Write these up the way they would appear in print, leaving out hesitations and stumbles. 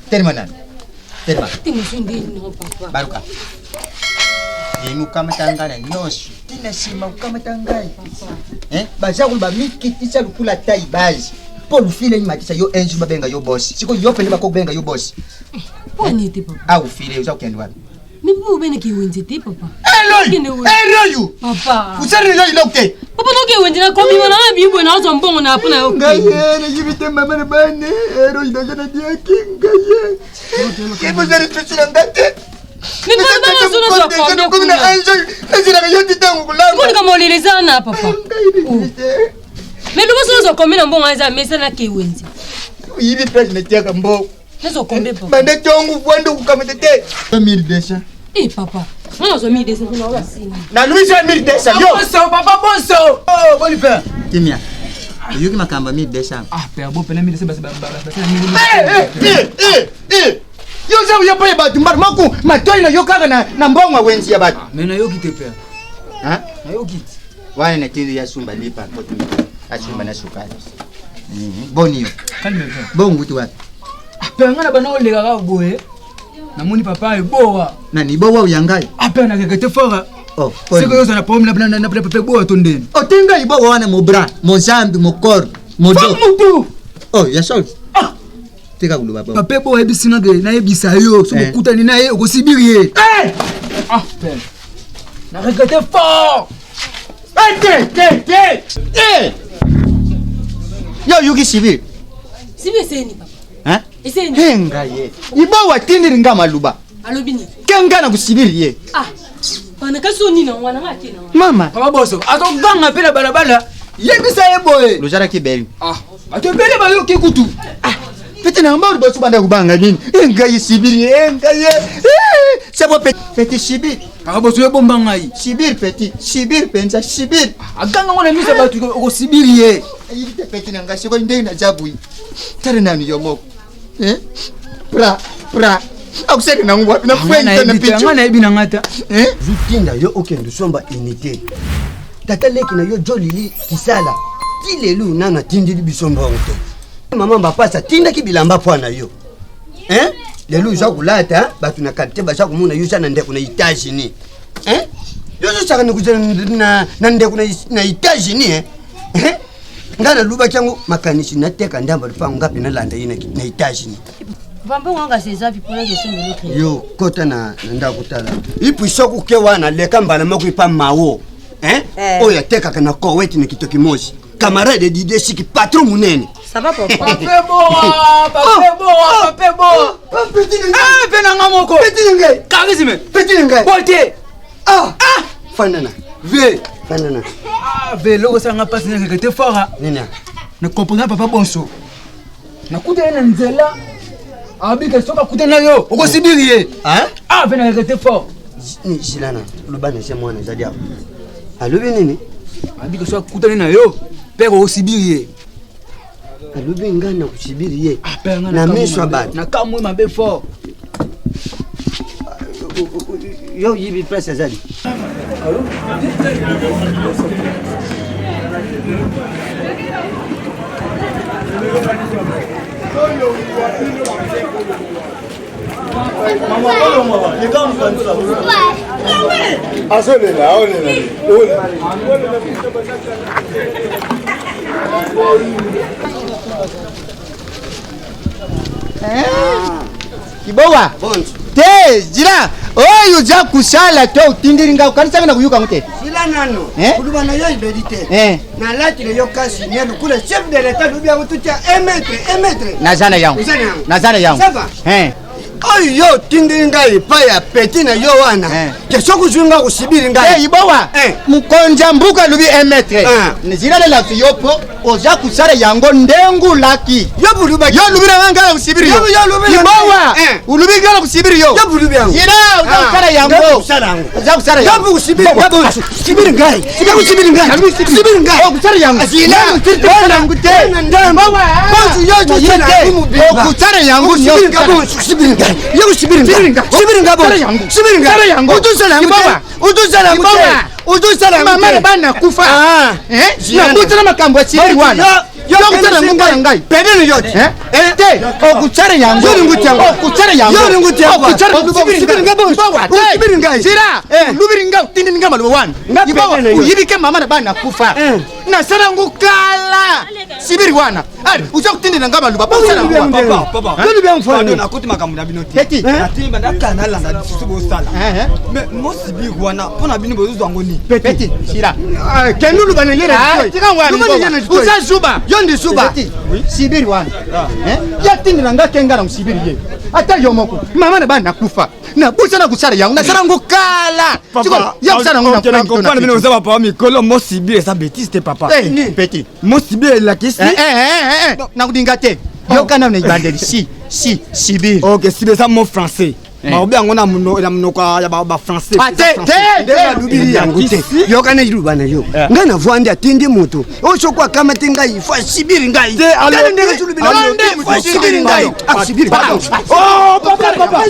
Terima nani? Terima. Timusundino papa. Baruka. Yenu kama tangana nyoshu. Tina sima kama tangai. Baza kulba miki tisa lukula tai bazi. Polu file matisa yo enju babenga yo boss. Siko yo pele bako benga yo boss. Poni ti papa. Au file uza ukende wapi? Mibu bene ki wenzi ti papa. Eloyu. Papa. Usari yo iloke. Papa no ki wenzi na komi wana na bibu na zo mbongo na apuna yo. Ngaye yibite mama na bane. Ero idajana dia kingaye. Kibo zari tsina ngate. Mimi bana suna zo komi. Kuna enjoy. Nazira yo titangu kulanga. Mbona kama ulilizana papa? Mimi bana zo komi na mbongo aza mesa na ki wenzi. Yibi pesa na tia kambo. Nazo kombe papa. Bande tongu kwando kukametete. 1000 papa. Non zo 1000 kuna wala sina. Na Luisa 1000 yo. Bonso papa bonso. Oh Boniface. Kimia. Yuki makamba 1000. Père bo pena 1000 basi. Yo za yo pa ba tumbar maku matoi na yo kaga na mbongo wenzi ya batu. Mena yo kite père. Ha? Na yo kite. Wana na tindi ya sumba lipa kwa asumba na sukari. Boni yo. Kalme père. Bongo tu wapi? Père ngana bana olega ka boye. Na moni papa eboa. Na ni bowa uyangai. Père na kete fora. Oh, siko yo sana pom na pepe boa tondeni. Otenga ibowa wana mo bra, mo zambi, mo kor, mo do. Mutu. Oh, ya sol. Tika kuluba baba. Papa boa ebisina ge na ebisa yo, so kutani na ye okosibirie. Père. Na kete fort. Yo yuki sibi. Sibi seni papa. Hein? Eseni. Henga ye. Ibowa tindiri ngama luba. Alobini. Kenga na kusibiri ye. Bana kasoni na wana ngati na. Mama, papa boso, atoganga pela balabala. Yebisa ye boye. Lojara kibeli. Atobele ba yo kikutu. Peti na mbao boso banda kubanga nini? Henga ye sibiri, henga ye. Sabo peti sibiri. Papa boso ye bomba ngai. Sibiri peti, sibiri penza, sibiri. Aganga wana misa batu ko sibiri ye. Yibite peti na ngasi ko ndei na jabu. Tare nani yomoko. Pra. Akuseke na ngwa na fwenga na pichu. Ngana ebina ngata. Zutinda yo okendo somba unité. Tata leki na yo jolili kisala. Kilelu nana tindili bisomba onto. Mama mbapasa tinda kibilamba pwana yo. Lelu za kulata batu na kalite baza kumuna yo sana ndeko na itaji ni. Yo zo saka nikuzana na ndeko na itaji ni ngana luba changu makanishi nateka ndamba lupangu ngapi na landa ina na itaji ni. Vambo wanga seza vipona kesi mloke. Yo kota na ndakutala. Ipu soku kewana leka mbala makuipa mawo. Oya teka kana koweti ni kito kimoji. Camarade dide siki patron munene. Sababu papa. Pape boa. Pena ngamoko. Petit ngai. Karizime. Petit ngai. Bote. Fanana. Ve. Fanana. Ve logo sanga pasi na kete fora. Nina. Na comprendre papa bonso. Na kuta na nzela. Abika soka kuta na yo. Oko sibirie. Vena kete fora. Ni silana. Lubana se mwana zadia. Alubi nini? Abika soka kuta na yo. Peko oko sibirie. Alubi ngana kusibiri ye. Na meswa bad. Na kamwe mabe fort. Yo yibi presse zali. Allô? Kibowa. Te, jira. Oyo ja kusala to tindiringa kanisa na kuyuka mute. Sila nano. Kuduba na yo ibedite. Na lati le yo kasi nyelu kule chef de l'état dubia mututia 1 mètre. Nazana yangu. Ça va? Oyo tindiringa ipaya peti na yo wana. Kesho kuzunga kusibiri ngai. Ibowa. Mukonja mbuka lubi 1 mètre. Nizira le la yopo oja kusala yango ndengu laki. Yo buluba. Yo lubira wanga kusibiri yo. Ibowa. Ulubi ngala kusibiri yo. Yo bulubi yangu. Zira oja kusala yango. Oja kusala yango. Yo kusibiri. Sibiri ngai. Sibiri ngai. Sibiri ngai. O kusala yango. Azila kusala ngute. Ibowa. Bonzi yo jotena kumubi. O kusala yango sibiri ngai. Sibiri ngai. Yo sibiri ngai. Sibiri ngai. Sibiri ngai. Udusala yango. Udusala yango. Udusala yango. Mama bana kufa. Na kutana makambo ya sibiri wana. Yo Yokutana ngumba ngai. Pedeni yote. Te, okuchara yango. Yoni nguti yango. Okuchara yango. Yoni nguti yango. Okuchara Sibiri nga bonso. Sibiri nga. Sira, lubiri nga tindini nga maluwa wan. Pedeni yote. Uyibike mama na bana kufa. Na sara ngukala. Sibiri wana. Ari, uza kutindina nga maluwa. Papa. Yoni bien mfano. Nakuti makambo na bino te. Peti. Natimba ndakana landa lisusu bosala. Mais mosibi wana pona bino bozwa ngoni. Peti, sira. Kenulu bana yere. Tika ngwana. Uza zuba. Yondi suba. Sibiri wana. Ya tindina nga kengara msibiri ye. Ata yomoko. Mama na bana kufa. Na busa na kusara yango. Na sara ngukala. Papa, ya kusara ngona kuna kopana bino bozwa papa mikolo mosibi esa bêtise te papa. Peti. Mosibi la kisi. Na kudinga te. Yo kana na ibandeli si sibiri. OK, si ça mot français. Ma obi ngona muno kwa ya ba français. Te lubiri yangu te. Yo kana iluba na yo. Ngana vwandi atindi mutu. Osho kwa kama tinga ifa sibiri ngai. Te Ngana ndenge tulubi na yo. Sibiri ngai. Sibiri. Oh papa.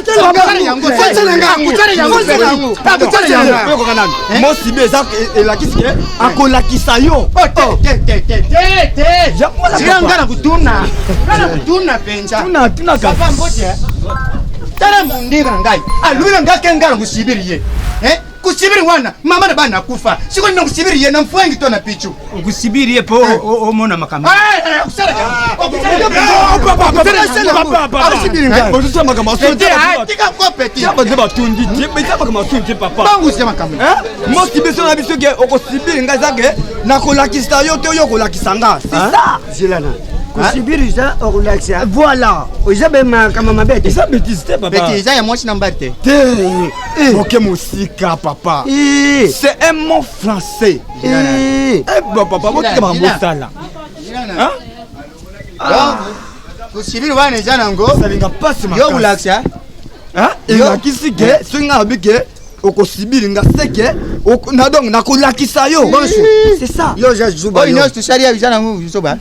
Mosibi esa la kisi akolakisa yo. Ngana kutuna penja. Tuna ka. Papa mbote. Tara mundira ngai. Alubira ngake ngala kusibiri ye. Kusibiri wana mama na bana kufa. Siko nina kusibiri ye na mfwangi to na pichu. Kusibiri ye po omona makambo. Usara. Papa. Bozusema kama sonte. Tika ko peti. Ya bazeba tundi. Bezeba kama sonte papa. Bangu sema kama. Mosibi so na biso ke okosibiri ngazake na kolakisa yo te yo kolakisa nga. C'est ça. Zilana. Kusibiri za okulaksia. Voilà. Ozabe kama mabete. Esa bêtise te papa. Peti za ya moshi namba te. OK musika papa. C'est un mot français. Papa, botika bambosala. Kusibiri wana jana ngo. Salinga passe ma. Yo ulaksia. Elakisi ke singa abike okosibiri nga seke na donc nakolakisa yo. C'est ça. Yo za zuba. Oyo nyo tusharia jana ngo yusoba.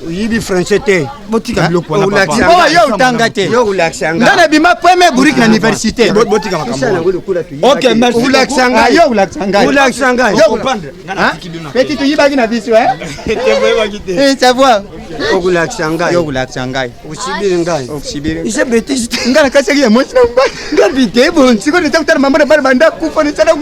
Uyibi français te. Botika biloko wana papa. Yo utanga te. Yo ulaksia nga. Ngana bima premier burik na université. Botika makambo. OK, merci. Ulaksia nga. Yo ulaksia nga. Ulaksia nga. Yo comprendre. Ngana tikibino. Peti tu yibaki na biso savoir. Okulaksia nga. Yo ulaksia nga. Usibiri nga. Sibiri. Isa bêtise. Ngana kasegi ya moshi namba. Ngabite bon siko nitakutana mama na bana banda kufa ni sana